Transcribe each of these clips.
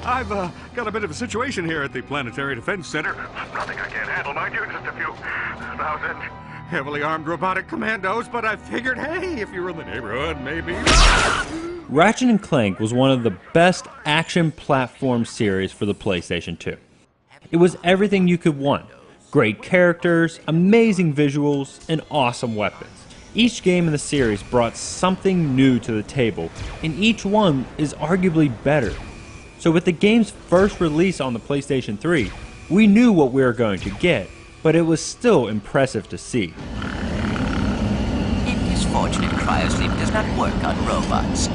I've got a bit of a situation here at the Planetary Defense Center. Nothing I can't handle, mind you, just a few thousand heavily armed robotic commandos, but I figured, hey, if you were in the neighborhood, maybe... Ratchet & Clank was one of the best action platform series for the PlayStation 2. It was everything you could want. Great characters, amazing visuals, and awesome weapons. Each game in the series brought something new to the table, and each one is arguably better. So with the game's first release on the PlayStation 3, we knew what we were going to get, but it was still impressive to see. It is fortunate cryosleep does not work on robots.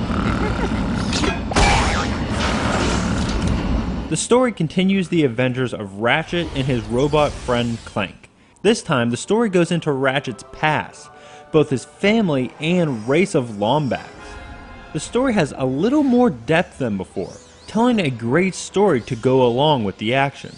The story continues the adventures of Ratchet and his robot friend Clank. This time, the story goes into Ratchet's past, both his family and race of Lombats. The story has a little more depth than before, telling a great story to go along with the action.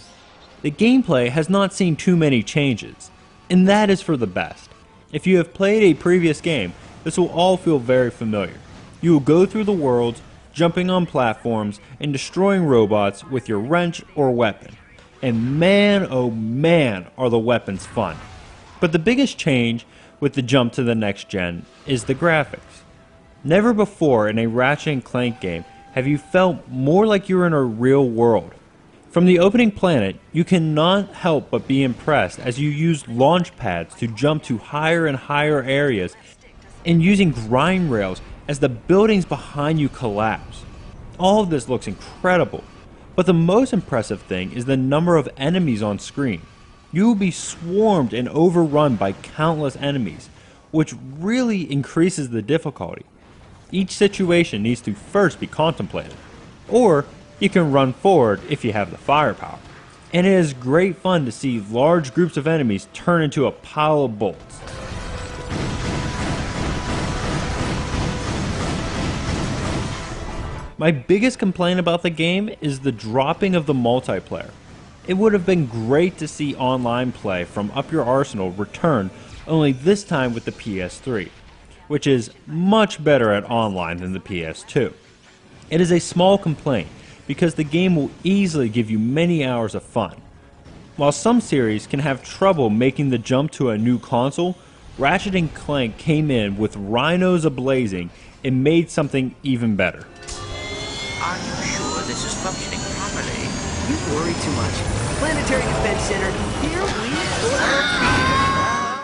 The gameplay has not seen too many changes, and that is for the best. If you have played a previous game, this will all feel very familiar. You will go through the worlds, jumping on platforms, and destroying robots with your wrench or weapon. And man, oh man, are the weapons fun. But the biggest change with the jump to the next gen is the graphics. Never before in a Ratchet & Clank game have you felt more like you're in a real world. From the opening planet, you cannot help but be impressed as you use launch pads to jump to higher and higher areas and using grind rails as the buildings behind you collapse. All of this looks incredible, but the most impressive thing is the number of enemies on screen. You will be swarmed and overrun by countless enemies, which really increases the difficulty. Each situation needs to first be contemplated, or you can run forward if you have the firepower. And it is great fun to see large groups of enemies turn into a pile of bolts. My biggest complaint about the game is the dropping of the multiplayer. It would have been great to see online play from Up Your Arsenal return, only this time with the PS3, which is much better at online than the PS2. It is a small complaint, because the game will easily give you many hours of fun. While some series can have trouble making the jump to a new console, Ratchet & Clank came in with rhinos ablazing and made something even better. Are you sure this is functioning properly? You worry too much. Planetary Defense Center, here we